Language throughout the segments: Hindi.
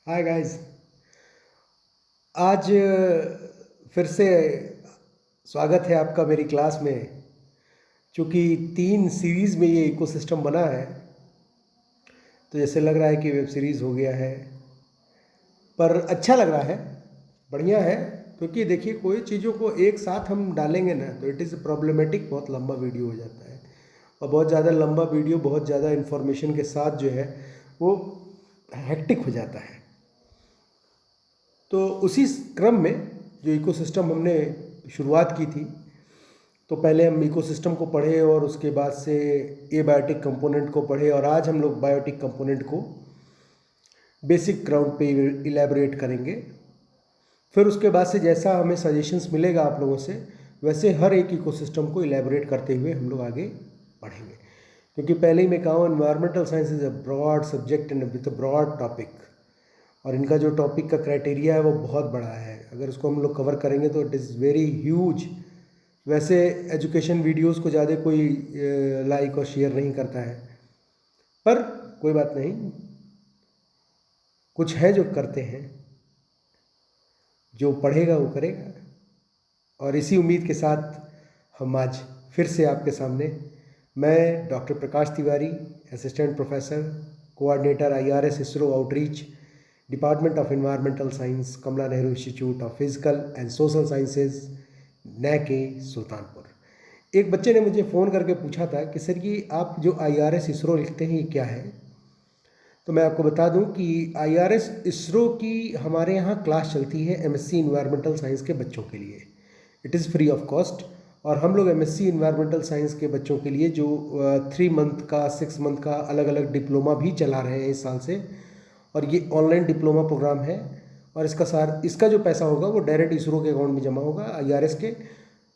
Hi guys. आज फिर से स्वागत है आपका मेरी क्लास में। चूँकि 3 सीरीज़ में ये इकोसिस्टम बना है, तो जैसे लग रहा है कि वेब सीरीज़ हो गया है, पर अच्छा लग रहा है, बढ़िया है। क्योंकि देखिए, कोई चीज़ों को एक साथ हम डालेंगे ना तो इट इज़ प्रॉब्लमेटिक, बहुत लंबा वीडियो हो जाता है। और बहुत ज़्यादा लंबा वीडियो बहुत ज़्यादा इन्फॉर्मेशन के साथ जो है वो हेक्टिक हो जाता है। तो उसी क्रम में जो इकोसिस्टम हमने शुरुआत की थी, तो पहले हम इकोसिस्टम को पढ़े और उसके बाद से एबायोटिक कंपोनेंट को पढ़े, और आज हम लोग बायोटिक कंपोनेंट को बेसिक ग्राउंड पे इलेबोरेट करेंगे। फिर उसके बाद से जैसा हमें सजेशंस मिलेगा आप लोगों से, वैसे हर एक इकोसिस्टम को इलेबोरेट करते हुए हम लोग आगे बढ़ेंगे। क्योंकि पहले ही मैं कहूँ, environmental science is a broad subject and with a broad topic, और इनका जो टॉपिक का क्राइटेरिया है वो बहुत बड़ा है। अगर उसको हम लोग कवर करेंगे तो इट इज़ वेरी ह्यूज। वैसे एजुकेशन वीडियोस को ज़्यादा कोई लाइक और शेयर नहीं करता है, पर कोई बात नहीं, कुछ है जो करते हैं, जो पढ़ेगा वो करेगा। और इसी उम्मीद के साथ हम आज फिर से आपके सामने, मैं doctor Prakash Tiwari, assistant professor, coordinator IRS ISRO outreach, department of environmental science, Kamla Nehru institute of physical and social sciences, NACA, Sultanpur. एक बच्चे ने मुझे फ़ोन करके पूछा था कि सर ये आप जो IRS इसरो लिखते हैं ये क्या है। तो मैं आपको बता दूं कि IRS इसरो की हमारे यहाँ क्लास चलती है MSc इन्वायरमेंटल साइंस के बच्चों के लिए। It is free of cost. और हम लोग MSc इन्वायरमेंटल साइंस के बच्चों के लिए जो 3 मंथ का 6 मंथ का अलग अलग डिप्लोमा भी चला रहे हैं इस साल से, और ये ऑनलाइन डिप्लोमा प्रोग्राम है। और इसका जो पैसा होगा वो डायरेक्ट इसरो के अकाउंट में जमा होगा, IRS के।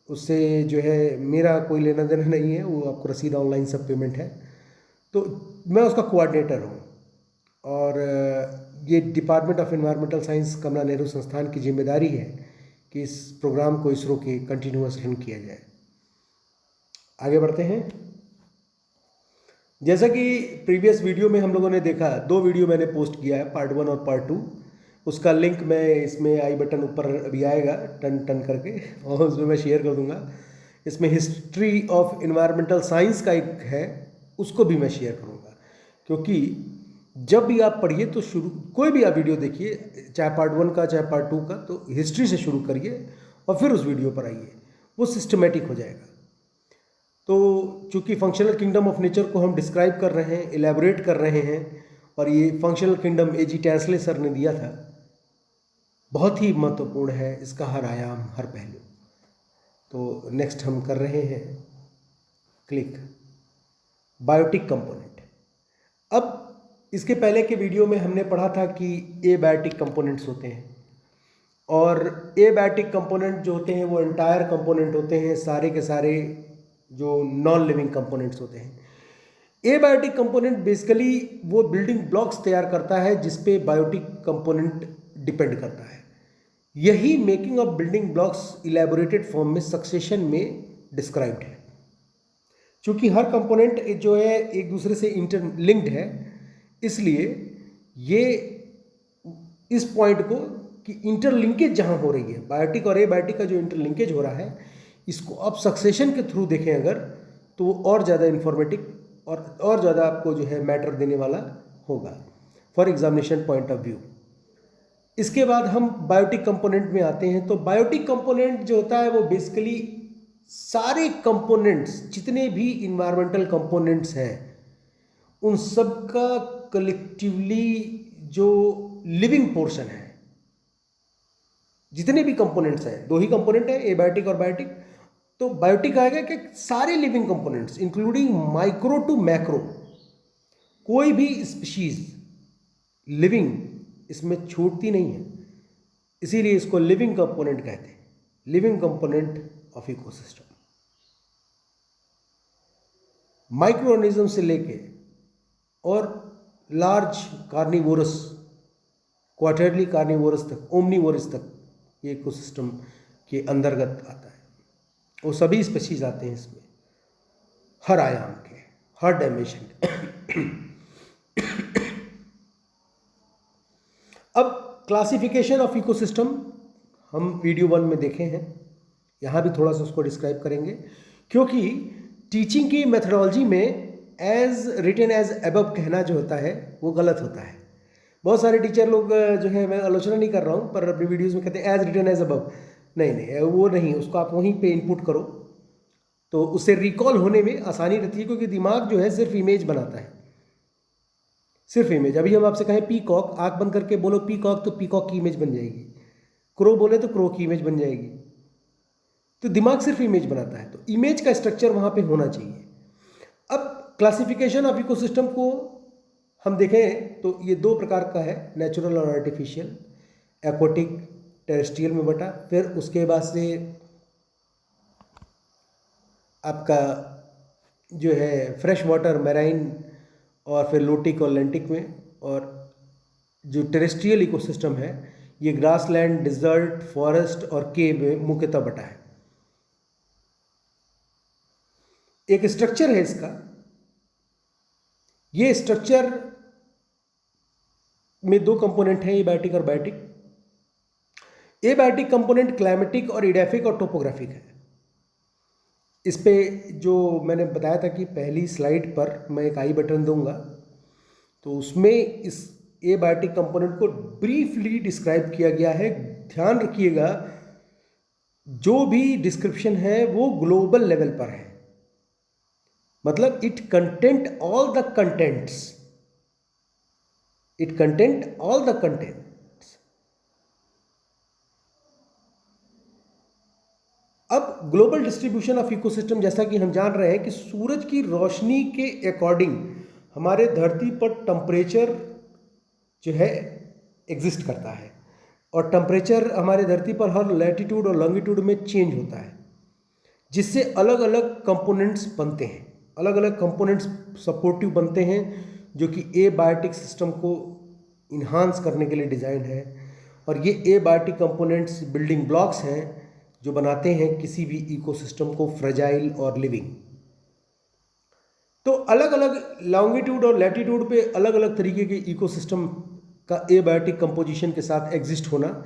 उससे जो है मेरा कोई लेना देना नहीं है, वो आपको रसीद ऑनलाइन सब पेमेंट है। तो मैं उसका कोऑर्डिनेटर हूँ, और ये department of environmental science Kamla Nehru संस्थान की जिम्मेदारी है कि इस प्रोग्राम को इसरो के कंटिन्यूअस रन किया जाए। आगे बढ़ते हैं। जैसा कि प्रीवियस वीडियो में हम लोगों ने देखा, 2 वीडियो मैंने पोस्ट किया है, पार्ट 1 और पार्ट 2। उसका लिंक मैं इसमें आई बटन ऊपर अभी आएगा टन टन करके, और उसमें मैं शेयर कर दूंगा। इसमें हिस्ट्री ऑफ एनवायरमेंटल साइंस का एक है, उसको भी मैं शेयर करूंगा। क्योंकि जब भी आप पढ़िए तो शुरू, कोई भी आप वीडियो देखिए, चाहे पार्ट 1 का चाहे पार्ट 2 का, तो हिस्ट्री से शुरू करिए और फिर उस वीडियो पर आइए, वो सिस्टमेटिक हो जाएगा। तो चूंकि फंक्शनल किंगडम ऑफ नेचर को हम डिस्क्राइब कर रहे हैं, इलेबोरेट कर रहे हैं, और ये फंक्शनल किंगडम AG टैंसले सर ने दिया था, बहुत ही महत्वपूर्ण है इसका हर आयाम, हर पहलू। तो नेक्स्ट हम कर रहे हैं क्लिक बायोटिक कंपोनेंट। अब इसके पहले के वीडियो में हमने पढ़ा था कि एबायोटिक कंपोनेंट्स होते हैं, और एबायोटिक कंपोनेंट जो होते हैं वो एंटायर कंपोनेंट होते हैं, सारे के सारे जो नॉन लिविंग कंपोनेंट्स होते हैं। एबायोटिक कंपोनेंट बेसिकली वो बिल्डिंग ब्लॉक्स तैयार करता है जिस पे बायोटिक कंपोनेंट डिपेंड करता है। यही making of building blocks elaborated form में सक्सेशन में डिस्क्राइब्ड है। चूंकि हर कंपोनेंट जो है एक दूसरे से इंटरलिंक्ड है, इसलिए ये इस पॉइंट को कि इंटरलिंकेज जहां हो रही है, बायोटिक और एबायोटिक का जो इंटरलिंकेज हो रहा है, इसको आप सक्सेशन के थ्रू देखें अगर, तो वो और ज़्यादा इन्फॉर्मेटिव और ज़्यादा आपको जो है मैटर देने वाला होगा for examination point of view. इसके बाद हम बायोटिक कंपोनेंट में आते हैं। तो बायोटिक कंपोनेंट जो होता है वो बेसिकली सारे कंपोनेंट्स, जितने भी इन्वायरमेंटल कंपोनेंट्स हैं, उन सब का कलेक्टिवली जो लिविंग पोर्शन है, जितने भी कंपोनेंट्स हैं, 2 ही कंपोनेंट है, एबायोटिक और बायोटिक। तो बायोटिक आएगा कि सारे living components including micro to macro, कोई भी स्पीशीज लिविंग इसमें छूटती नहीं है, इसीलिए इसको लिविंग कंपोनेंट कहते हैं, living component of ecosystem. Micro organism से लेके और लार्ज कार्निवोरस, क्वार्टरली कार्निवोरस तक, ओमनीवोरस तक ये इकोसिस्टम के अंतर्गत आता है। वो सभी स्पीशीज आते हैं इसमें, हर आयाम के, हर डायमेंशन के। अब क्लासिफिकेशन ऑफ इकोसिस्टम हम वीडियो 1 में देखे हैं, यहाँ भी थोड़ा सा उसको डिस्क्राइब करेंगे, क्योंकि टीचिंग की मेथडोलॉजी में एज रिटन एज अबव कहना जो होता है वो गलत होता है। बहुत सारे टीचर लोग जो है, मैं आलोचना नहीं कर रहा हूँ, पर अपनी वीडियोज़ में कहते हैं एज रिटन एज अबव। नहीं, वो नहीं, उसको आप वहीं पे इनपुट करो तो उससे रिकॉल होने में आसानी रहती है, क्योंकि दिमाग जो है सिर्फ इमेज बनाता है, सिर्फ इमेज। अभी हम आपसे कहें पीकॉक, आंख बंद करके बोलो पीकॉक, तो पीकॉक की इमेज बन जाएगी। क्रो बोले तो क्रो की इमेज बन जाएगी। तो दिमाग सिर्फ इमेज बनाता है, तो इमेज का स्ट्रक्चर वहाँ पे होना चाहिए। अब क्लासिफिकेशन ऑफ इकोसिस्टम को हम देखें तो ये 2 प्रकार का है, नेचुरल और आर्टिफिशियल। एक्वाटिक टेरेस्ट्रियल में बटा, फिर उसके बाद से आपका जो है फ्रेश वाटर मैराइन, और फिर लोटिक और लेंटिक में। और जो टेरेस्ट्रियल इकोसिस्टम है ये ग्रासलैंड, डिजर्ट, फॉरेस्ट और केव में मुख्यतः बटा है। एक स्ट्रक्चर है इसका, ये स्ट्रक्चर में 2 कंपोनेंट हैं, एबायोटिक और बायोटिक। एबायोटिक कंपोनेंट क्लाइमेटिक और इडेफिक और टोपोग्राफिक है। इस पे जो मैंने बताया था कि पहली स्लाइड पर मैं एक आई बटन दूंगा, तो उसमें इस एबायोटिक कंपोनेंट को ब्रीफली डिस्क्राइब किया गया है। ध्यान रखिएगा, जो भी डिस्क्रिप्शन है वो ग्लोबल लेवल पर है, मतलब it content all the contents, it content all the contents. अब ग्लोबल डिस्ट्रीब्यूशन ऑफ इकोसिस्टम, जैसा कि हम जान रहे हैं कि सूरज की रोशनी के अकॉर्डिंग हमारे धरती पर टेम्परेचर जो है एग्जिस्ट करता है, और टेम्परेचर हमारे धरती पर हर लैटिट्यूड और लॉन्गिट्यूड में चेंज होता है, जिससे अलग अलग कंपोनेंट्स बनते हैं, अलग अलग कंपोनेंट्स सपोर्टिव बनते हैं, जो कि एबायोटिक सिस्टम को इन्हांस करने के लिए डिज़ाइन है। और ये एबायोटिक कंपोनेंट्स बिल्डिंग ब्लॉक्स हैं जो बनाते हैं किसी भी इकोसिस्टम को फ्रेजाइल और लिविंग। तो अलग अलग लॉन्गिट्यूड और लैटिट्यूड पे अलग अलग तरीके के इकोसिस्टम का एबायोटिक कंपोजिशन के साथ एग्जिस्ट होना,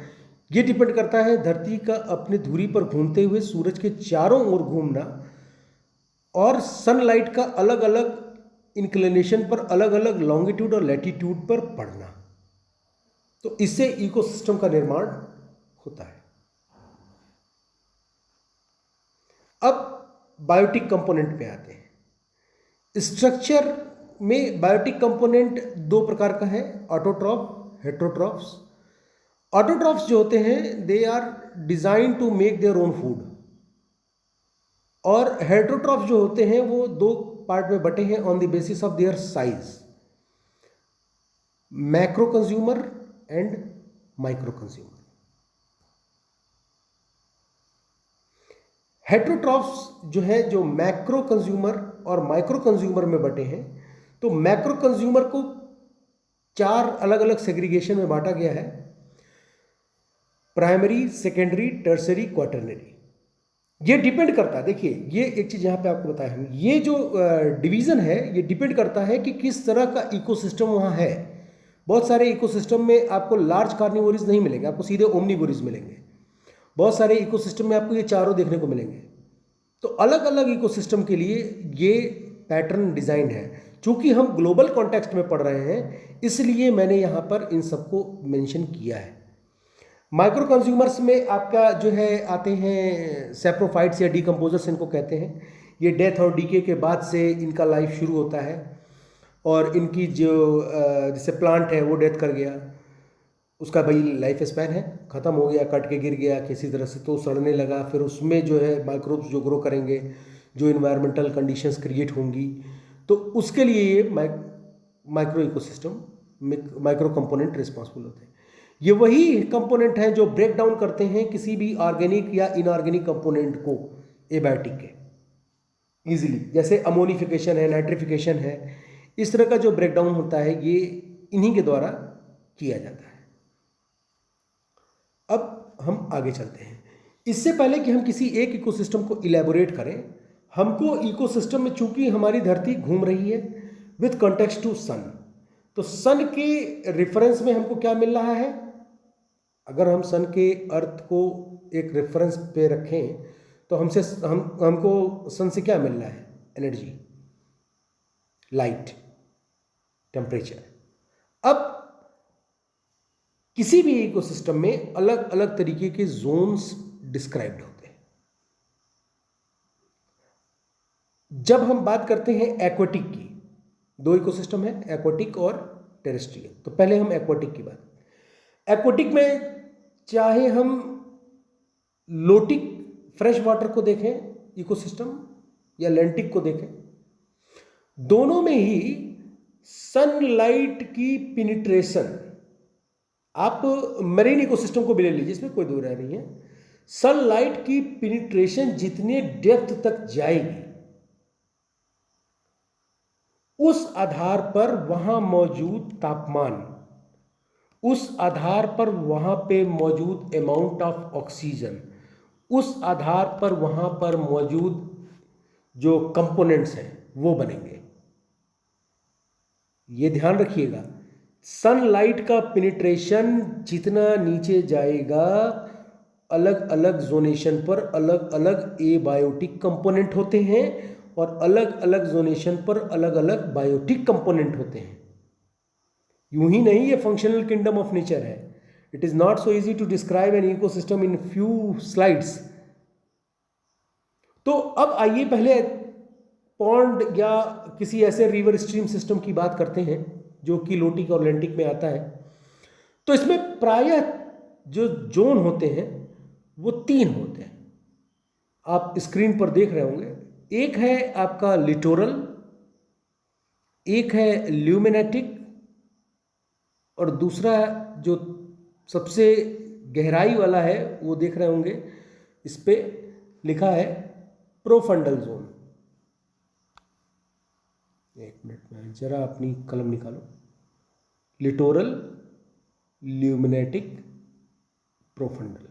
ये डिपेंड करता है धरती का अपने धुरी पर घूमते हुए सूरज के चारों ओर घूमना, और सनलाइट का अलग अलग इंक्लिनेशन पर अलग अलग लॉन्गिट्यूड और लैटिट्यूड पर पड़ना। तो इससे इकोसिस्टम का निर्माण होता है। अब बायोटिक कंपोनेंट पे आते हैं। स्ट्रक्चर में बायोटिक कंपोनेंट 2 प्रकार का है, ऑटोट्रॉफ, हेटेरोट्रॉफ्स। ऑटोट्रॉफ्स जो होते हैं they are design to make their own food, और हेटेरोट्रॉफ्स जो होते हैं वो 2 पार्ट में बटे हैं on the basis of their size, macro consumer and micro consumer. Heterotrophs जो है जो मैक्रो कंज्यूमर और माइक्रो कंज्यूमर में बटे हैं, तो मैक्रो कंज्यूमर को 4 अलग अलग सेग्रीगेशन में बांटा गया है, प्राइमरी, सेकेंडरी, टर्सरी, क्वाटरनरी। ये डिपेंड करता है, देखिए ये एक चीज़ यहाँ पे आपको बताया हम, ये जो डिवीज़न है ये डिपेंड करता है कि किस तरह का इकोसिस्टम वहाँ है। बहुत सारे इकोसिस्टम में आपको लार्ज कार्निवोरीज नहीं मिलेंगे, आपको सीधे ओमनीवोरीज मिलेंगे। बहुत सारे इकोसिस्टम में आपको ये चारों देखने को मिलेंगे। तो अलग अलग इकोसिस्टम के लिए ये पैटर्न डिज़ाइन है। चूंकि हम ग्लोबल कॉन्टेक्स्ट में पढ़ रहे हैं, इसलिए मैंने यहाँ पर इन सबको मेंशन किया है। माइक्रो कंज्यूमर्स में आपका जो है आते हैं सैप्रोफाइट्स या डिकम्पोजर्स इनको कहते हैं। ये डेथ और डीके के बाद से इनका लाइफ शुरू होता है, और इनकी जो जैसे प्लांट है वो डेथ कर गया, उसका भाई लाइफ स्पैन है, ख़त्म हो गया, कट के गिर गया किसी तरह से, तो सड़ने लगा। फिर उसमें जो है माइक्रोब्स जो ग्रो करेंगे, जो इन्वायरमेंटल कंडीशंस क्रिएट होंगी, तो उसके लिए ये micro ecosystem, micro component responsible होते हैं। ये वही कंपोनेंट हैं जो ब्रेक डाउन करते हैं किसी भी ऑर्गेनिक या इनऑर्गेनिक कंपोनेंट को एबायोटिक के ईजिली, जैसे अमोनिफिकेशन है, नाइट्रिफिकेशन है, इस तरह का जो ब्रेक डाउन होता है ये इन्हीं के द्वारा किया जाता है। अब हम आगे चलते हैं। इससे पहले कि हम किसी एक इकोसिस्टम को इलेबोरेट करें, हमको इकोसिस्टम में, चूंकि हमारी धरती घूम रही है विथ कॉन्टेक्स्ट टू सन, तो सन के रेफरेंस में हमको क्या मिल रहा है? अगर हम सन के अर्थ को एक रेफरेंस पे रखें तो हमको सन से क्या मिल रहा है? Energy, light, temperature. अब किसी भी इकोसिस्टम में अलग अलग तरीके के जोन्स डिस्क्राइब्ड होते हैं। जब हम बात करते हैं एक्वाटिक की, दो इकोसिस्टम है, एक्वाटिक और टेरेस्ट्रियल। तो पहले हम एक्वाटिक की बात, एक्वाटिक में चाहे हम लोटिक फ्रेश वाटर को देखें इकोसिस्टम या लैंटिक को देखें, दोनों में ही सनलाइट की पेनिट्रेशन, आप मरीन इकोसिस्टम को भी ले लीजिए, इसमें कोई दो राय नहीं है, सनलाइट की पेनिट्रेशन जितने डेप्थ तक जाएगी उस आधार पर वहां मौजूद तापमान, उस आधार पर वहां पे मौजूद अमाउंट ऑफ ऑक्सीजन, उस आधार पर वहां पर मौजूद जो कंपोनेंट्स हैं वो बनेंगे। ये ध्यान रखिएगा, सनलाइट का पेनिट्रेशन जितना नीचे जाएगा, अलग अलग जोनेशन पर अलग अलग एबायोटिक कंपोनेंट होते हैं और अलग अलग जोनेशन पर अलग अलग बायोटिक कंपोनेंट होते हैं। यूं ही नहीं, ये फंक्शनल किंगडम ऑफ नेचर है। It is not so easy to describe an ecosystem in few slides. तो अब आइए पहले पॉन्ड या किसी ऐसे रिवर स्ट्रीम सिस्टम की बात करते हैं जो कि लोटिक और लैंटिक में आता है। तो इसमें प्रायः जो जोन होते हैं वो 3 होते हैं, आप स्क्रीन पर देख रहे होंगे। एक है आपका लिटोरल, एक है ल्यूमिनेटिक, और दूसरा जो सबसे गहराई वाला है वो देख रहे होंगे, इस पे लिखा है प्रोफंडल जोन। एक मिनट में जरा अपनी कलम निकालो। लिटोरल, ल्यूमिनेटिक, प्रोफंडल,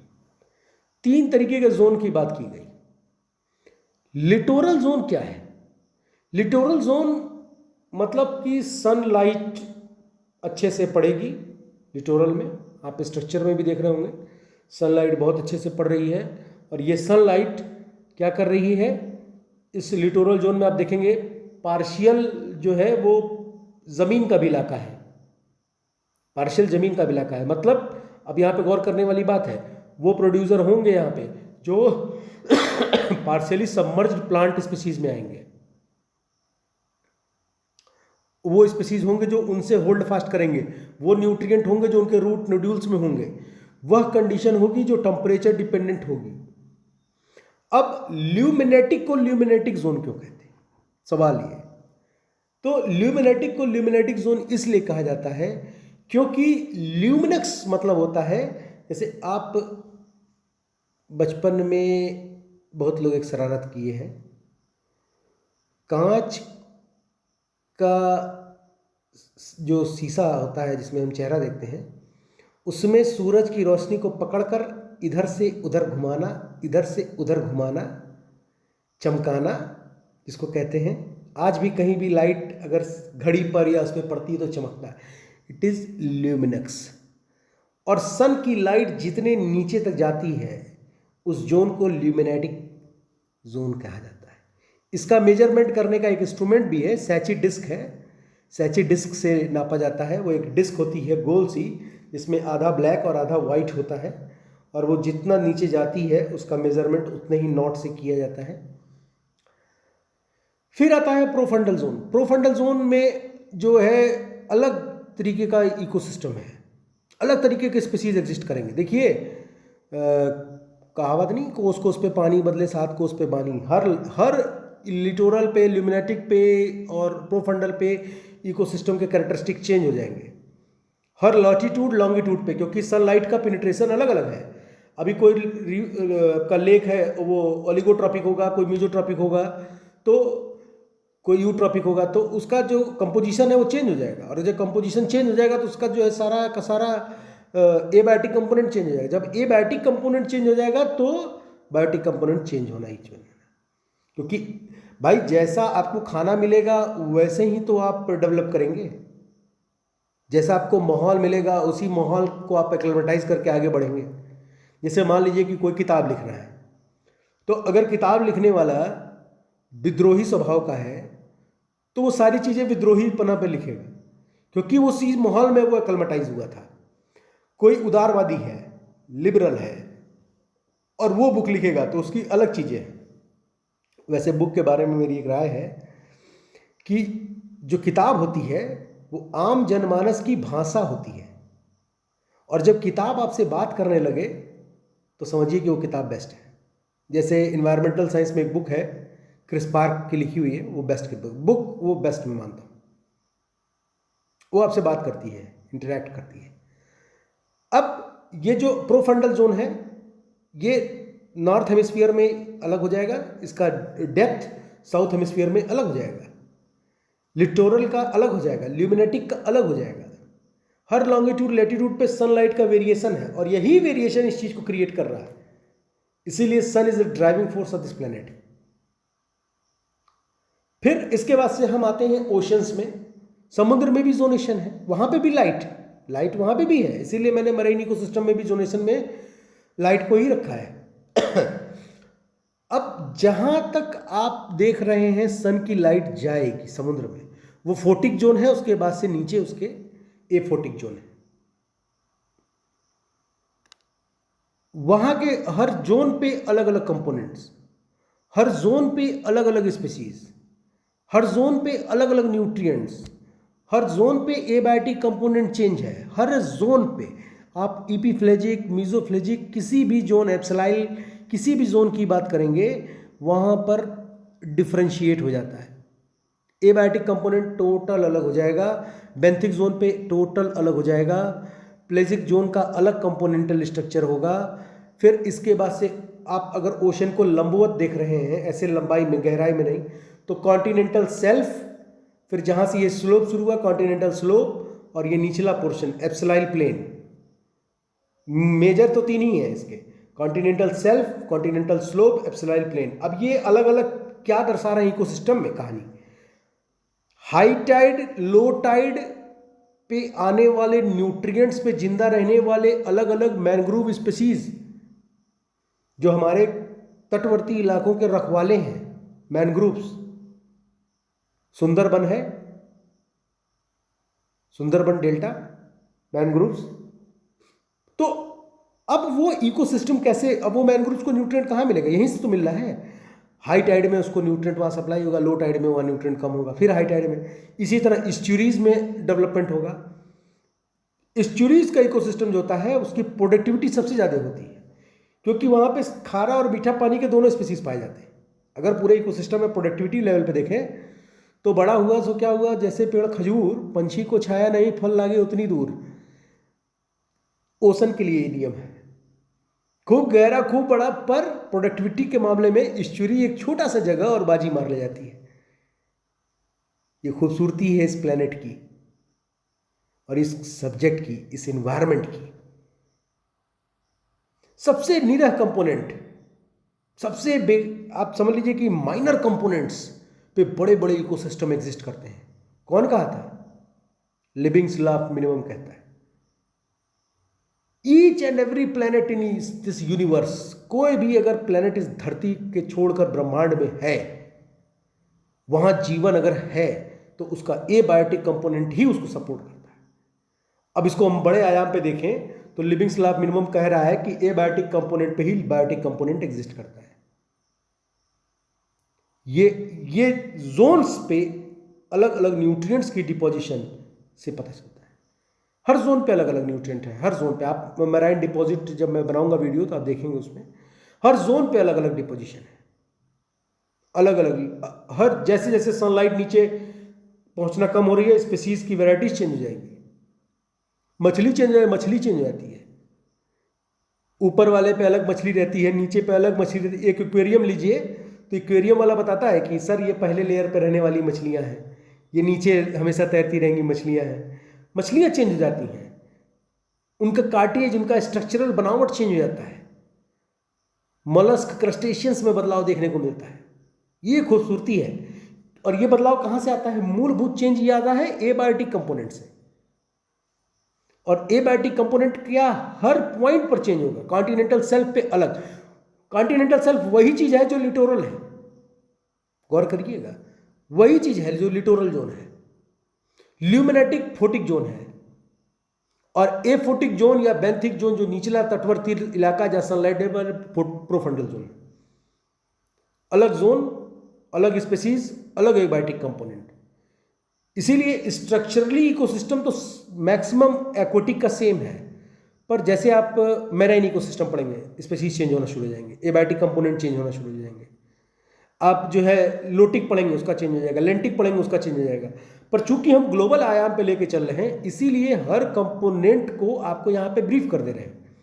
3 तरीके के जोन की बात की गई। लिटोरल जोन क्या है? लिटोरल जोन मतलब कि सनलाइट अच्छे से पड़ेगी लिटोरल में, आप स्ट्रक्चर में भी देख रहे होंगे सनलाइट बहुत अच्छे से पड़ रही है, और ये सनलाइट क्या कर रही है इस लिटोरल जोन में, आप देखेंगे पार्शियल जो है वो ज़मीन का भी इलाका है, पार्शियल ज़मीन का भी इलाका है। मतलब अब यहाँ पे गौर करने वाली बात है, वो प्रोड्यूसर होंगे यहाँ पे जो पार्शियली सबमर्ज्ड प्लांट स्पीसीज में आएंगे, वो स्पीसीज होंगे जो उनसे होल्ड फास्ट करेंगे, वो न्यूट्रिएंट होंगे जो उनके रूट नोड्यूल्स में होंगे, वह कंडीशन होगी जो टेम्परेचर डिपेंडेंट होगी। अब ल्यूमिनेटिक को ल्यूमिनेटिक जोन क्यों कहते हैं, सवाल ये। तो ल्यूमिनेटिक को ल्यूमिनेटिक जोन इसलिए कहा जाता है क्योंकि ल्यूमिनक्स मतलब होता है, जैसे आप बचपन में बहुत लोग एक शरारत किए हैं, कांच का जो शीशा होता है जिसमें हम चेहरा देखते हैं, उसमें सूरज की रोशनी को पकड़कर इधर से उधर घुमाना, इधर से उधर घुमाना, चमकाना, जिसको कहते हैं आज भी कहीं भी लाइट अगर घड़ी पर या उस पर पड़ती है तो चमकता है, इट इज़ ल्यूमिनक्स। और सन की लाइट जितने नीचे तक जाती है उस जोन को ल्यूमिनेटिक जोन कहा जाता है। इसका मेजरमेंट करने का एक इंस्ट्रूमेंट भी है, सैची डिस्क है, सैची डिस्क से नापा जाता है। वो एक डिस्क होती है गोल सी, जिसमें आधा ब्लैक और आधा वाइट होता है, और वो जितना नीचे जाती है उसका मेजरमेंट उतने ही नॉट से किया जाता है। फिर आता है प्रोफंडल जोन। प्रोफंडल जोन में जो है अलग तरीके का इकोसिस्टम है, अलग तरीके के स्पीसीज एग्जिस्ट करेंगे। देखिए कहावत नहीं, कोस कोस पे पानी बदले 7 कोस पे पानी। हर लिटोरल पे, ल्यूमिनेटिक पे और प्रोफंडल पे इकोसिस्टम के कैरेक्टरिस्टिक चेंज हो जाएंगे, हर लॉटिट्यूड लॉन्गिट्यूड पे, क्योंकि सनलाइट का पेनिट्रेशन अलग अलग है। अभी कोई का लेक है वो ओलिगोट्रॉपिक होगा, कोई मीजोट्रॉपिक होगा, तो कोई यूट्रॉपिक होगा, तो उसका जो कंपोजिशन है वो चेंज हो जाएगा, और जब कंपोजिशन चेंज हो जाएगा तो उसका जो है सारा का सारा एबायोटिक कंपोनेंट चेंज हो जाएगा। जब एबायोटिक कंपोनेंट चेंज हो जाएगा तो बायोटिक कंपोनेंट चेंज होना ही चाहिए, क्योंकि भाई जैसा आपको खाना मिलेगा वैसे ही तो आप डेवलप करेंगे। जैसा आपको माहौल मिलेगा उसी माहौल को आप एक्लेमेटाइज करके आगे बढ़ेंगे। जैसे मान लीजिए कि कोई किताब लिख रहा है, तो अगर किताब लिखने वाला विद्रोही स्वभाव का है तो वो सारी चीज़ें विद्रोहीपना पे लिखेगा, क्योंकि वो उसी माहौल में वो एक्लेमेटाइज हुआ था। कोई उदारवादी है, लिबरल है, और वो बुक लिखेगा तो उसकी अलग चीज़ें हैं। वैसे बुक के बारे में मेरी एक राय है कि जो किताब होती है वो आम जनमानस की भाषा होती है, और जब किताब आपसे बात करने लगे तो समझिए कि वो किताब बेस्ट है। जैसे इन्वायरमेंटल साइंस में एक बुक है क्रिस पार्क की लिखी हुई है, वो बेस्ट की बुक, वो बेस्ट मैं मानता हूँ। वो आपसे बात करती है, इंटरेक्ट करती है। अब ये जो प्रोफंडल जोन है ये नॉर्थ हेमिस्फीयर में अलग हो जाएगा, इसका डेप्थ साउथ हेमिस्फीयर में अलग हो जाएगा, लिटोरल का अलग हो जाएगा, ल्यूमिनेटिक का अलग हो जाएगा। हर लॉन्गिट्यूड लैटिट्यूड पे सनलाइट का वेरिएशन है, और यही वेरिएशन इस चीज को क्रिएट कर रहा है। इसीलिए sun is the driving force of this planet. फिर इसके बाद से हम आते हैं ओशंस में। समुद्र में भी जोनेशन है, वहां पे भी लाइट वहां पे भी है, इसीलिए मैंने मरीन इकोसिस्टम में भी जोनेशन में लाइट को ही रखा है। अब जहां तक आप देख रहे हैं सन की लाइट जाएगी समुद्र में, वो फोटिक जोन है, उसके बाद से नीचे उसके एफोटिक जोन है। वहां के हर जोन पे अलग अलग कंपोनेंट्स, हर जोन पे अलग अलग स्पीसीज, हर जोन पे अलग अलग न्यूट्रिएंट्स, हर जोन पे एबायोटिक कंपोनेंट चेंज है। हर जोन पे आप इपीफ्लेजिक, मीजोफ्लेजिक, किसी भी जोन, एप्सिलाइल, किसी भी जोन की बात करेंगे वहां पर डिफरेंशिएट हो जाता है। एबायोटिक कंपोनेंट टोटल अलग हो जाएगा, बेंथिक जोन पे टोटल अलग हो जाएगा, प्लेजिक जोन का अलग कंपोनेंटल स्ट्रक्चर होगा। फिर इसके बाद से आप अगर ओशन को लंबवत देख रहे हैं, ऐसे लंबाई में, गहराई में नहीं, तो कॉन्टिनेंटल सेल्फ, फिर जहां से ये स्लोप शुरू हुआ कॉन्टिनेंटल स्लोप, और ये निचला पोर्शन एप्सिलाइल प्लेन। मेजर तो तीन ही है इसके, continental shelf, continental slope, abyssal plain. अब ये अलग अलग क्या दर्शा रहे हैं इकोसिस्टम में कहानी। हाई टाइड, लो टाइड पे आने वाले न्यूट्रिएंट्स पे जिंदा रहने वाले अलग अलग मैनग्रोव स्पीसीज, जो हमारे तटवर्ती इलाकों के रखवाले हैं, मैनग्रोव्स। सुंदरबन है, सुंदरबन डेल्टा, मैनग्रोव्स। तो अब वो इकोसिस्टम कैसे, अब वो मैनग्रोव्स को न्यूट्रिएंट कहाँ मिलेगा, यहीं से तो मिल रहा है। हाई टाइड में उसको न्यूट्रिएंट वहाँ सप्लाई होगा, लो टाइड में वहाँ न्यूट्रिएंट कम होगा, फिर हाई टाइड में। इसी तरह इस्च्यूरीज में डेवलपमेंट होगा। इस्च्यूरीज का इकोसिस्टम जो होता है उसकी प्रोडक्टिविटी सबसे ज़्यादा होती है, क्योंकि वहाँ पे खारा और मीठा पानी के दोनों स्पीसीज पाए जाते हैं। अगर पूरे इकोसिस्टम में प्रोडक्टिविटी लेवल पे देखें तो बड़ा हुआ सो क्या हुआ, जैसे पेड़ खजूर, पंछी को छाया नहीं फल लागे उतनी दूर। ओशन के लिए ये नियम है, खूब गहरा खूब बड़ा, पर प्रोडक्टिविटी के मामले में इस्च्यूरी एक छोटा सा जगह और बाजी मार ले जाती है। ये खूबसूरती है इस प्लेनेट की और इस सब्जेक्ट की, इस एनवायरनमेंट की। सबसे निरह कंपोनेंट, सबसे आप समझ लीजिए कि माइनर कंपोनेंट्स पे बड़े बड़े इकोसिस्टम एग्जिस्ट करते हैं। कौन कहा था? लिविंग्स लॉ ऑफ मिनिमम कहता है। Each and every planet in this universe, कोई भी अगर प्लेनेट इस धरती के छोड़कर ब्रह्मांड में है, वहां जीवन अगर है तो उसका एबायोटिक कंपोनेंट ही उसको सपोर्ट करता है। अब इसको हम बड़े आयाम पे देखें तो लिविंग्स लॉ ऑफ मिनिमम कह रहा है कि एबायोटिक कंपोनेंट पे ही बायोटिक कंपोनेंट एग्जिस्ट करता है। ये जोन्स पे अलग अलग न्यूट्रिएंट्स की डिपोजिशन से पता चलता है। हर जोन पे अलग अलग न्यूट्रिएंट है, हर जोन पे। आप मैराइन डिपॉजिट जब मैं बनाऊंगा वीडियो तो आप देखेंगे उसमें हर जोन पे अलग अलग डिपोजिशन है, अलग अलग। हर जैसे जैसे सनलाइट नीचे पहुंचना कम हो रही है, स्पीसीज की वैरायटीज चेंज हो जाएगी। मछली चेंज हो, मछली चेंज हो जाती है। ऊपर वाले पे अलग मछली रहती है, नीचे पे अलग मछली रहती है। एक एक्वेरियम लीजिए तो एक्वेरियम वाला बताता है कि सर ये पहले लेयर पे रहने वाली मछलियां हैं, ये नीचे हमेशा तैरती रहेंगी मछलियां हैं। मछलियां चेंज हो जाती हैं, उनका कार्टिएज, उनका स्ट्रक्चरल बनावट चेंज हो जाता है। मलस्क, क्रस्टेशियंस में बदलाव देखने को मिलता है। ये खूबसूरती है। और ये बदलाव कहाँ से आता है? मूलभूत चेंज ये आता है एबायोटिक कंपोनेंट से। और एबायोटिक कंपोनेंट क्या हर पॉइंट पर चेंज होगा, कॉन्टिनेंटल सेल्फ पे अलग। कॉन्टिनेंटल सेल्फ वही चीज है जो लिटोरल है, गौर करिएगा, वही चीज है जो लिटोरल जोन है। ल्यूमिनेटिक फोटिक जोन है, और एफोटिक जोन या बेंथिक जोन जो निचला तटवर्ती इलाका जहां सनलाइट है, प्रोफंडल जोन। अलग जोन, अलग स्पेसीज, अलग एबायोटिक कंपोनेंट। इसीलिए स्ट्रक्चरली इकोसिस्टम तो मैक्सिमम एक्वाटिक का सेम है, पर जैसे आप मैराइन इकोसिस्टम पढ़ेंगे स्पेसीज चेंज होना शुरू हो जाएंगे, एबायोटिक कंपोनेंट चेंज होना शुरू हो जाएंगे। आप जो है लोटिक पढ़ेंगे उसका चेंज हो जाएगा, लेंटिक पढ़ेंगे उसका चेंज हो जाएगा। पर चूंकि हम ग्लोबल आयाम पे लेके चल रहे हैं, इसीलिए हर कंपोनेंट को आपको यहाँ पे ब्रीफ कर दे रहे हैं।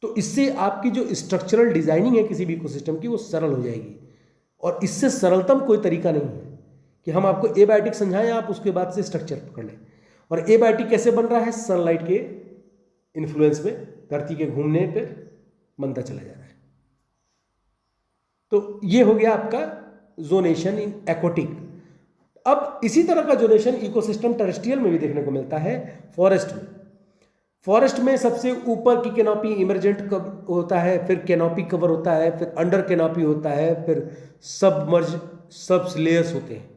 तो इससे आपकी जो स्ट्रक्चरल डिजाइनिंग है किसी भी इकोसिस्टम की, वो सरल हो जाएगी। और इससे सरलतम कोई तरीका नहीं है कि हम आपको एबायोटिक समझाएं, आप उसके बाद से स्ट्रक्चर पकड़ लें। और एबायोटिक कैसे बन रहा है? सनलाइट के इन्फ्लुएंस में, धरती के घूमने पे बनता चला जा रहा है। तो ये हो गया आपका जोनेशन इन एक्वाटिक। अब इसी तरह का जोनेशन इकोसिस्टम टेरेस्ट्रियल में भी देखने को मिलता है, फॉरेस्ट में। फॉरेस्ट में सबसे ऊपर की कैनोपी इमरजेंट होता है, फिर कैनोपी कवर होता है, फिर अंडर कैनोपी होता है, फिर सबमर्ज सब्स लेयर्स होते हैं,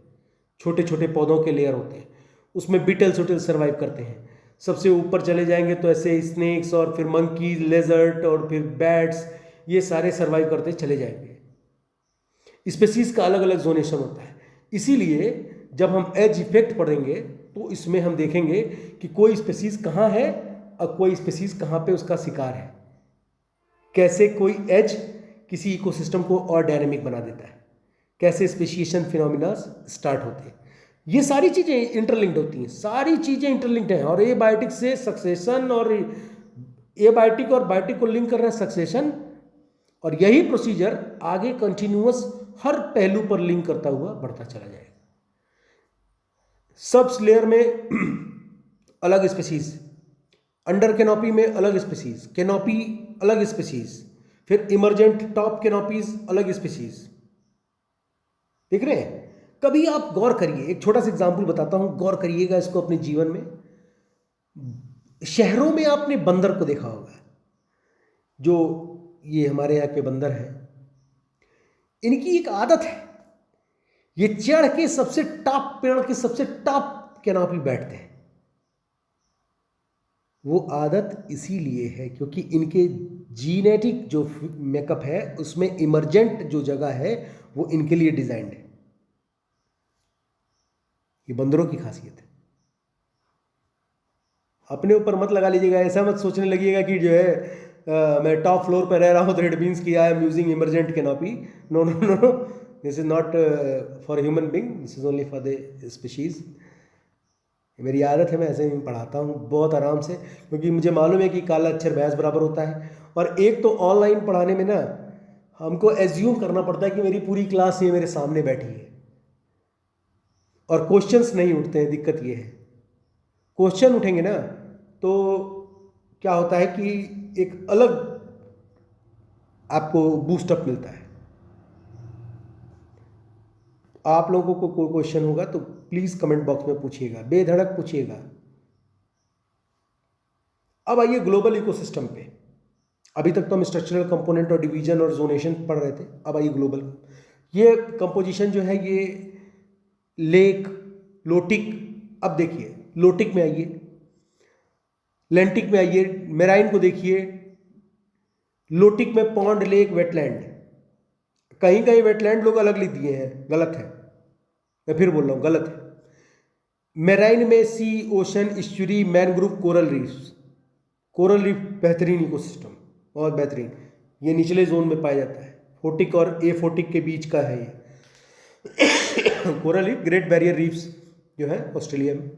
छोटे छोटे पौधों के लेयर होते हैं, उसमें बीटल्स उटल्स सर्वाइव करते हैं। सबसे ऊपर चले जाएंगे तो ऐसे स्नेक्स और फिर मंकी, लेजर्ट और फिर बैट्स, ये सारे सर्वाइव करते चले जाएंगे। स्पेसीज का अलग अलग जोनेशन होता है। इसीलिए जब हम एज इफेक्ट पढ़ेंगे तो इसमें हम देखेंगे कि कोई स्पेसीज कहाँ है और कोई स्पेसीज कहाँ पे उसका शिकार है, कैसे कोई एज किसी इकोसिस्टम को और डायनेमिक बना देता है, कैसे स्पेशिएशन फिनोमिना स्टार्ट होते हैं। ये सारी चीज़ें इंटरलिंक्ड होती हैं, सारी चीज़ें इंटरलिंक्ड हैं। और एबायोटिक से सक्सेशन, और एबायोटिक और बायोटिक को लिंक कर रहा है सक्सेशन, और यही प्रोसीजर आगे कंटिन्यूअस हर पहलू पर लिंक करता हुआ बढ़ता चला जाएगा। सबस लेयर में अलग स्पेसीज, अंडर कैनोपी में अलग स्पेसीज, कैनोपी अलग स्पेसीज, फिर इमरजेंट टॉप कैनोपीज अलग स्पेसीज। देख रहे हैं? कभी आप गौर करिए, एक छोटा सा एग्जांपल बताता हूं, गौर करिएगा इसको अपने जीवन में। शहरों में आपने बंदर को देखा होगा, जो ये हमारे यहाँ के बंदर हैं, इनकी एक आदत है, ये चढ़ के सबसे टॉप पेड़ के सबसे टॉप कैनोपी बैठते हैं। वो आदत इसीलिए है क्योंकि इनके जीनेटिक जो मेकअप है उसमें इमरजेंट जो जगह है वो इनके लिए डिजाइंड है। ये बंदरों की खासियत है। अपने ऊपर मत लगा लीजिएगा, ऐसा मत सोचने लगिएगा कि जो है मैं टॉप फ्लोर पर रह रहा हूँ तो इट मीन्स कि I am using emergent canopy. No no no no, this is not for human being, this is only for the species. मेरी आदत है, मैं ऐसे ही पढ़ाता हूँ बहुत आराम से, क्योंकि मुझे मालूम है कि काला अक्षर भैंस बराबर होता है। और एक तो ऑनलाइन पढ़ाने में ना हमको एज्यूम करना पड़ता है कि मेरी पूरी क्लास ये मेरे सामने बैठी है और क्वेश्चंस नहीं उठते हैं। दिक्कत ये है, क्वेश्चन उठेंगे ना तो क्या होता है कि एक अलग आपको बूस्टअप मिलता है। आप लोगों को कोई क्वेश्चन होगा तो प्लीज कमेंट बॉक्स में पूछिएगा, बेधड़क पूछिएगा। अब आइए ग्लोबल इकोसिस्टम पे। अभी तक तो हम स्ट्रक्चरल कंपोनेंट और डिवीजन और जोनेशन पढ़ रहे थे, अब आइए ग्लोबल। ये कंपोजिशन जो है ये लेक, लोटिक, अब देखिए लोटिक में आइए, लेंटिक में आइए, मेराइन को देखिए। लोटिक में पॉन्ड, लेक, वेटलैंड, कहीं कहीं वेटलैंड लोग अलग लिख दिए हैं, गलत है, मैं फिर बोल रहा हूँ गलत है। मेराइन में sea, ocean, estuary, mangrove, coral reefs. Coral reef बेहतरीन इकोसिस्टम, बहुत बेहतरीन, ये निचले जोन में पाया जाता है, फोटिक और एफोटिक के बीच का है ये coral reef, great barrier reefs जो है ऑस्ट्रेलिया में।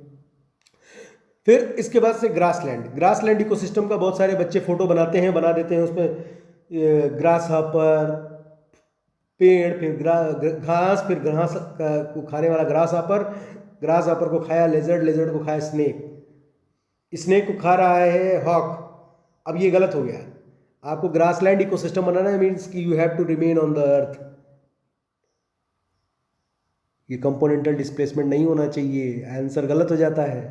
फिर इसके बाद से ग्रासलैंड। ग्रासलैंड इकोसिस्टम का बहुत सारे बच्चे फोटो बनाते हैं, बना देते हैं, उसमें ग्रास हॉपर, पेड़, फिर घास, फिर घास को खाने वाला ग्रास हॉपर, ग्रास हॉपर को खाया लेजर्ड, लेजर्ड को खाया स्नेक, स्नेक को खा रहा है हॉक। अब ये गलत हो गया, आपको ग्रासलैंड इकोसिस्टम बनाना है मीन्स कि you have to remain on the earth. ये कंपोनेंटल डिस्प्लेसमेंट नहीं होना चाहिए, आंसर गलत हो जाता है,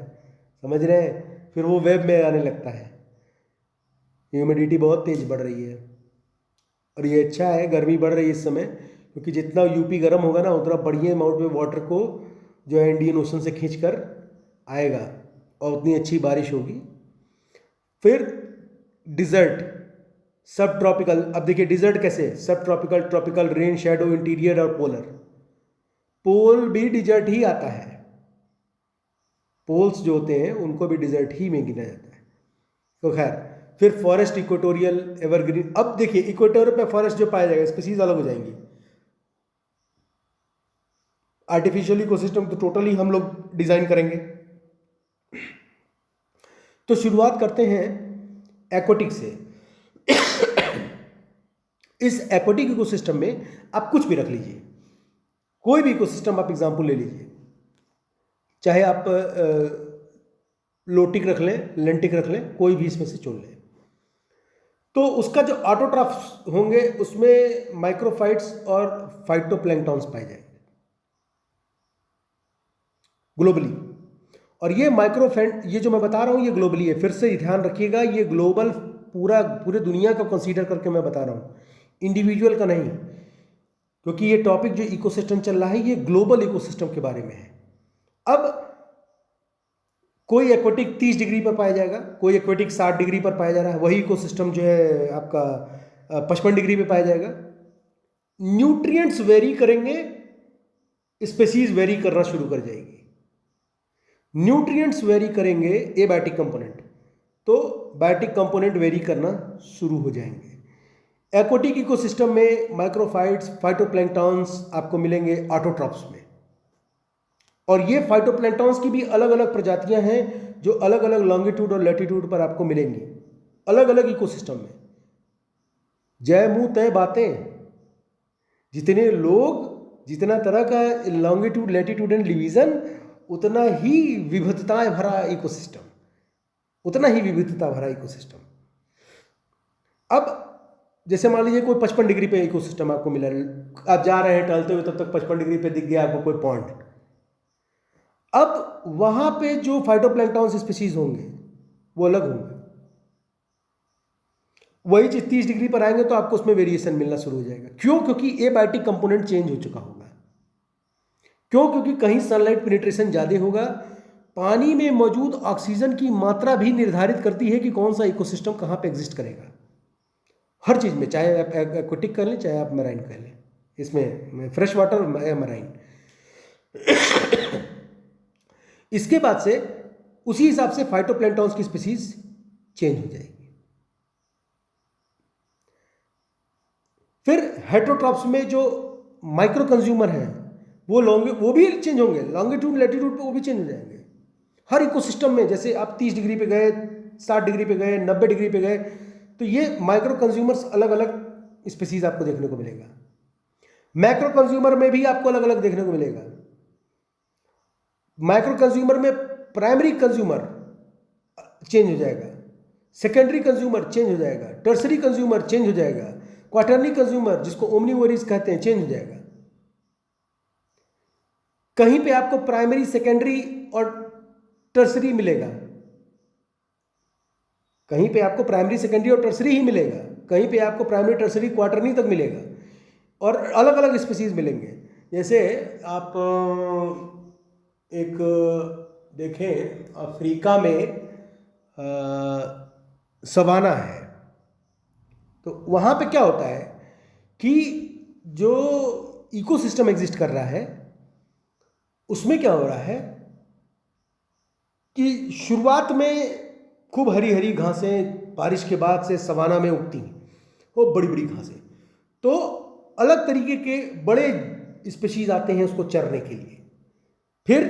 समझ रहे हैं? फिर वो वेब में आने लगता है। ह्यूमिडिटी बहुत तेज बढ़ रही है और ये अच्छा है, गर्मी बढ़ रही है इस समय, क्योंकि जितना यूपी गर्म होगा ना उतना बढ़िया अमाउंट में वाटर को जो है इंडियन ओशन से खींच कर आएगा और उतनी अच्छी बारिश होगी। फिर डिजर्ट, सब ट्रॉपिकल। अब देखिए डिजर्ट कैसे, सब tropical, tropical, rain shadow, interior और पोलर। पोल भी डिजर्ट ही आता है, पोल्स जो होते हैं उनको भी डिजर्ट ही में गिना जाता है। तो खैर, फिर फॉरेस्ट, इक्वेटोरियल, एवरग्रीन। अब देखिए इक्वेटर पे फॉरेस्ट जो पाया जाएगा, स्पीसीज अलग हो जाएंगी। आर्टिफिशियल इकोसिस्टम तो टोटली हम लोग डिजाइन करेंगे। तो शुरुआत करते हैं एक्वाटिक से। इस एक्वाटिक इकोसिस्टम में आप कुछ भी रख लीजिए, कोई भी इकोसिस्टम आप एग्जांपल ले लीजिए, चाहे आप लोटिक रख लें, लेंटिक रख लें, कोई भी इसमें से चुन लें। तो उसका जो ऑटोट्रॉफ्स होंगे उसमें माइक्रोफाइट्स और फाइटोप्लैंक्टॉन्स पाए जाएंगे ग्लोबली। और ये माइक्रोफेंट, ये जो मैं बता रहा हूँ ये ग्लोबली है, फिर से ध्यान रखिएगा, ये ग्लोबल पूरे दुनिया का कंसीडर करके मैं बता रहा हूँ, इंडिविजुअल का नहीं, क्योंकि ये टॉपिक जो इकोसिस्टम चल रहा है ये ग्लोबल इकोसिस्टम के बारे में है। अब कोई एक्वेटिक 30 डिग्री पर पाया जाएगा, कोई एक्वेटिक 60 डिग्री पर पाया जा रहा है, वही इकोसिस्टम जो है आपका 55 डिग्री पे पाया जाएगा। न्यूट्रिएंट्स वेरी करेंगे, स्पेसीज वेरी करना शुरू कर जाएगी। न्यूट्रिएंट्स वेरी करेंगे एबायोटिक कंपोनेंट, तो बायोटिक कंपोनेंट वेरी करना शुरू हो जाएंगे। एक्वेटिक इकोसिस्टम में माइक्रोफाइट्स, फाइटोप्लैंक्टॉन्स आपको मिलेंगे ऑटोट्रॉफ्स में, और ये फाइटोप्लैंक्टॉन्स की भी अलग अलग प्रजातियां हैं जो अलग अलग लॉन्गिट्यूड और लैटिट्यूड पर आपको मिलेंगी अलग अलग इकोसिस्टम में। जय मुंह तय बातें, जितने लोग, जितना तरह का लॉन्गिट्यूड, लैटिट्यूड एंड डिवीजन, उतना ही विविधताएं भरा इकोसिस्टम, उतना ही विविधता भरा इकोसिस्टम। अब जैसे मान लीजिए कोई 55 डिग्री पे इकोसिस्टम आपको मिला, आप जा रहे हैं टहलते हुए, तब तक 55 डिग्री पे दिख गया आपको कोई पॉइंट। अब वहां पे जो फाइटोप्लैंक्टॉन्स स्पीशीज होंगे वो अलग होंगे, वही चीज 30 डिग्री पर आएंगे तो आपको उसमें वेरिएशन मिलना शुरू हो जाएगा। क्यों? क्योंकि एबायोटिक कंपोनेंट चेंज हो चुका होगा। क्यों? क्योंकि कहीं सनलाइट पेनिट्रेशन ज्यादा होगा। पानी में मौजूद ऑक्सीजन की मात्रा भी निर्धारित करती है कि कौन सा इकोसिस्टम कहां पे एग्जिस्ट करेगा। हर चीज में, चाहे आप एक्वेटिक कर लें चाहे आप मराइन कर लें, इसमें फ्रेश वाटर या मराइन। इसके बाद से उसी हिसाब से फाइटोप्लैंक्टॉन्स की स्पीसीज चेंज हो जाएगी। फिर हेटेरोट्रॉप्स में जो माइक्रो कंज्यूमर हैं वो भी चेंज होंगे, लॉन्गिट्यूड लैटिट्यूड पे वो भी चेंज हो जाएंगे। हर इकोसिस्टम में, जैसे आप 30 डिग्री पे गए, 60 डिग्री पे गए, 90 डिग्री पे गए, तो ये माइक्रो कंज्यूमर्स अलग अलग स्पीसीज आपको देखने को मिलेगा। मैक्रो कंज्यूमर में भी आपको अलग अलग देखने को मिलेगा। माइक्रो कंज्यूमर में प्राइमरी कंज्यूमर चेंज हो जाएगा, सेकेंडरी कंज्यूमर चेंज हो जाएगा, टर्सरी कंज्यूमर चेंज हो जाएगा, क्वार्टरनी कंज्यूमर जिसको ओमनीवोरीज कहते हैं चेंज हो जाएगा। कहीं पे आपको प्राइमरी, सेकेंडरी और टर्सरी मिलेगा, कहीं पे आपको प्राइमरी, सेकेंडरी और टर्सरी ही मिलेगा, कहीं पे आपको प्राइमरी, टर्सरी, क्वार्टरनी तक मिलेगा, और अलग अलग स्पीसीज मिलेंगे। जैसे आप एक देखें, अफ्रीका में सवाना है, तो वहाँ पे क्या होता है कि जो इकोसिस्टम एग्जिस्ट कर रहा है उसमें क्या हो रहा है कि शुरुआत में खूब हरी हरी घासें बारिश के बाद से सवाना में उगती हैं, वो बड़ी बड़ी घासें, तो अलग तरीके के बड़े स्पीशीज आते हैं उसको चरने के लिए। फिर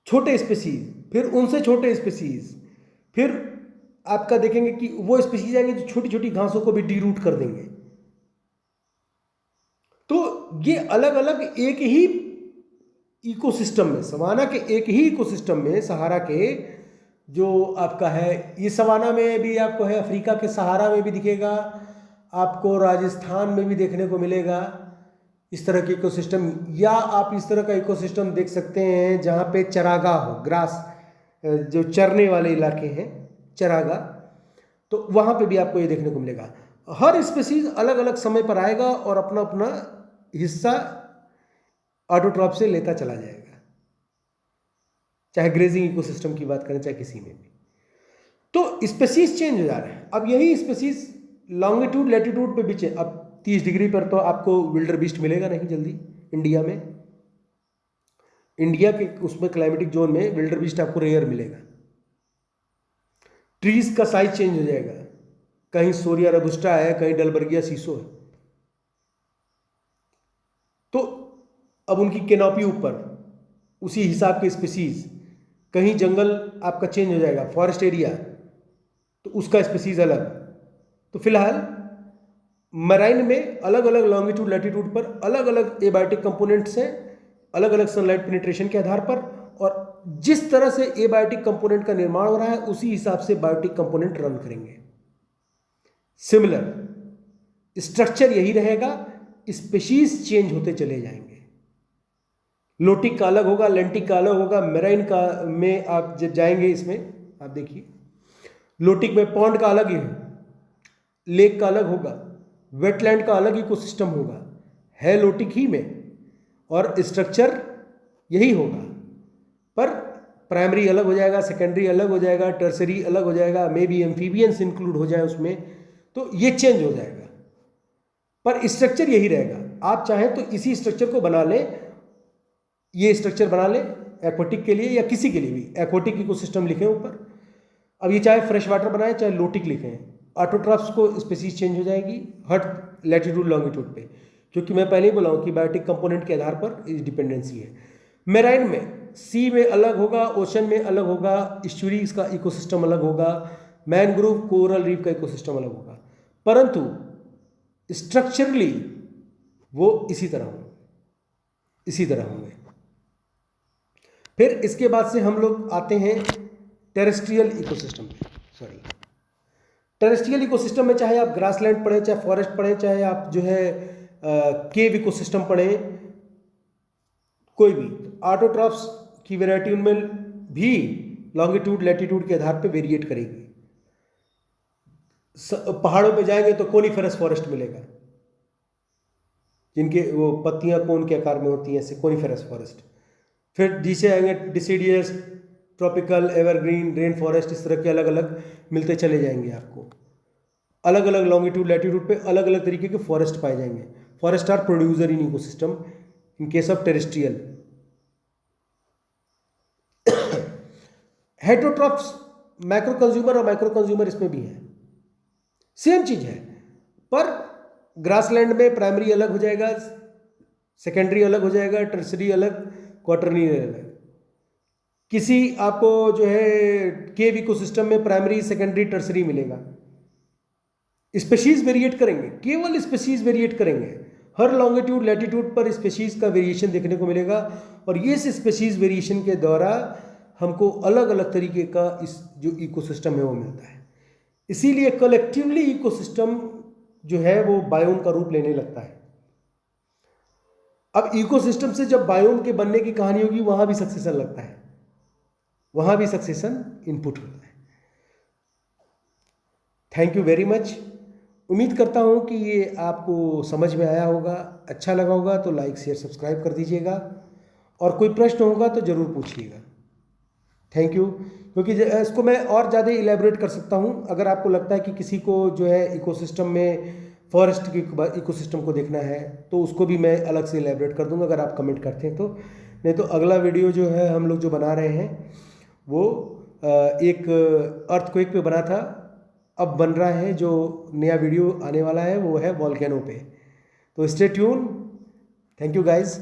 छोटे स्पीशीज, फिर उनसे छोटे स्पीशीज, फिर आपका देखेंगे कि वो स्पीशीज आएंगे जो छोटी छोटी घासों को भी डीरूट कर देंगे। तो ये अलग अलग एक ही इकोसिस्टम में, सवाना के एक ही इकोसिस्टम में, सहारा के जो आपका है, ये सवाना में भी आपको है, अफ्रीका के सहारा में भी दिखेगा आपको, राजस्थान में भी देखने को मिलेगा इस तरह के इकोसिस्टम। या आप इस तरह का इकोसिस्टम देख सकते हैं जहाँ पे चरागाह हो, ग्रास जो चरने वाले इलाके हैं, चरागाह, तो वहाँ पे भी आपको ये देखने को मिलेगा। हर स्पीसीज अलग अलग समय पर आएगा और अपना अपना हिस्सा ऑटोट्रॉफ से लेता चला जाएगा, चाहे ग्रेजिंग इकोसिस्टम की बात करें चाहे किसी में भी। तो स्पीसीज चेंज हो जा रहे हैं। अब यही स्पीसीज लॉन्गिट्यूड लैटिट्यूड पे भी चेंज, अब 30 डिग्री पर तो आपको विल्डर बीस्ट मिलेगा नहीं जल्दी इंडिया में। इंडिया के उसमें क्लाइमेटिक जोन में विल्डर बीस्ट आपको रेयर मिलेगा। ट्रीज का साइज चेंज हो जाएगा, कहीं सोरिया रोबस्टा है, कहीं डलबर्गिया सीसो है। तो अब उनकी कैनोपी ऊपर उसी हिसाब के स्पीसीज, कहीं जंगल आपका चेंज हो जाएगा, फॉरेस्ट एरिया, तो उसका स्पीसीज अलग। तो फिलहाल मराइन में अलग अलग लॉन्गिट्यूड लैटिट्यूड पर अलग अलग एबायोटिक कंपोनेंट्स हैं, अलग अलग सनलाइट पेनिट्रेशन के आधार पर, और जिस तरह से एबायोटिक कंपोनेंट का निर्माण हो रहा है उसी हिसाब से बायोटिक कंपोनेंट रन करेंगे। सिमिलर स्ट्रक्चर यही रहेगा, स्पीशीज चेंज होते चले जाएंगे। लोटिक का अलग होगा, लेंटिक का अलग होगा, मेराइन का में आप जब जाएंगे इसमें आप देखिए लोटिक में पॉन्ड का अलग ही है, लेक का अलग होगा, वेटलैंड का अलग इकोसिस्टम होगा, है लोटिक ही में, और स्ट्रक्चर यही होगा। पर प्राइमरी अलग हो जाएगा, सेकेंडरी अलग हो जाएगा, टर्सरी अलग हो जाएगा, मे बी एम्फीबियंस इंक्लूड हो जाए उसमें, तो ये चेंज हो जाएगा, पर स्ट्रक्चर यही रहेगा। आप चाहें तो इसी स्ट्रक्चर को बना लें, ये स्ट्रक्चर बना लें एक्वाटिक के लिए या किसी के लिए भी, एक्वाटिक इकोसिस्टम लिखें ऊपर। अब ये चाहे फ्रेश वाटर बनाए चाहे लोटिक लिखें, ऑटोट्रॉफ्स को स्पीसीज चेंज हो जाएगी हर लैटिट्यूड लॉन्गिट्यूड पे, क्योंकि मैं पहले ही बोला हूँ कि बायोटिक कंपोनेंट के आधार पर डिपेंडेंसी है। मेराइन में सी में अलग होगा, ओशन में अलग होगा, स्टूरीज का इकोसिस्टम अलग होगा, मैनग्रोव कोरल रीफ का इकोसिस्टम अलग होगा, परंतु स्ट्रक्चरली वो इसी तरह होंगे। फिर इसके बाद से हम लोग आते हैं टेरेस्ट्रियल इकोसिस्टम पे। टेरेस्ट्रियल इकोसिस्टम में चाहे आप ग्रासलैंड पढ़ें, चाहे फॉरेस्ट पढ़ें, चाहे आप जो है केव इकोसिस्टम पढ़ें, कोई भी ऑटोट्रॉफ्स की वैरायटी उनमें भी लॉन्गिट्यूड लैटिट्यूड के आधार पे वेरिएट करेगी। पहाड़ों पे जाएंगे तो कोनिफेरस फॉरेस्ट मिलेगा, जिनके वो पत्तियां कोन के आकार में होती हैं, ऐसे कोनिफेरस फॉरेस्ट। फिर नीचे आएंगे deciduous, tropical, evergreen, rain forest, इस तरह के अलग अलग मिलते चले जाएंगे आपको। अलग अलग लॉन्गिट्यूड लैटिट्यूड पे अलग अलग तरीके के फॉरेस्ट पाए जाएंगे। Forest are producer in ecosystem in case of terrestrial. Heterotrophs macro consumer और माइक्रो कंज्यूमर इसमें भी है, सेम चीज है, पर ग्रासलैंड में प्राइमरी अलग हो जाएगा, सेकेंडरी अलग हो जाएगा, टर्सरी अलग, क्वार्टरनी अलग। किसी आपको जो है केव इकोसिस्टम में प्राइमरी, सेकेंडरी, टर्सरी मिलेगा। स्पीशीज वेरिएट करेंगे, केवल स्पीशीज वेरिएट करेंगे, हर लॉन्गिट्यूड लैटिट्यूड पर स्पीशीज का वेरिएशन देखने को मिलेगा, और ये स्पीशीज वेरिएशन के द्वारा हमको अलग अलग तरीके का इस जो इकोसिस्टम है वो मिलता है। इसीलिए कलेक्टिवली इकोसिस्टम जो है वो बायोम का रूप लेने लगता है। अब इकोसिस्टम से जब बायोम के बनने की कहानी होगी वहां भी सक्सेशन लगता है, वहां भी सक्सेशन इनपुट होता है। Thank you very much. उम्मीद करता हूं कि ये आपको समझ में आया होगा, अच्छा लगा होगा तो लाइक शेयर सब्सक्राइब कर दीजिएगा, और कोई प्रश्न होगा तो ज़रूर पूछिएगा। Thank you. क्योंकि इसको मैं और ज़्यादा इलेबोरेट कर सकता हूँ, अगर आपको लगता है कि किसी को जो है इकोसिस्टम में फॉरेस्ट की इकोसिस्टम को देखना है तो उसको भी मैं अलग से इलेबोरेट कर दूंगा, अगर आप कमेंट करते हैं तो। नहीं तो अगला वीडियो जो है हम लोग जो बना रहे हैं वो एक अर्थक्वेक पे बना था, अब बन रहा है जो नया वीडियो आने वाला है वो है वॉल्केनो पे। तो stay tune. Thank you guys.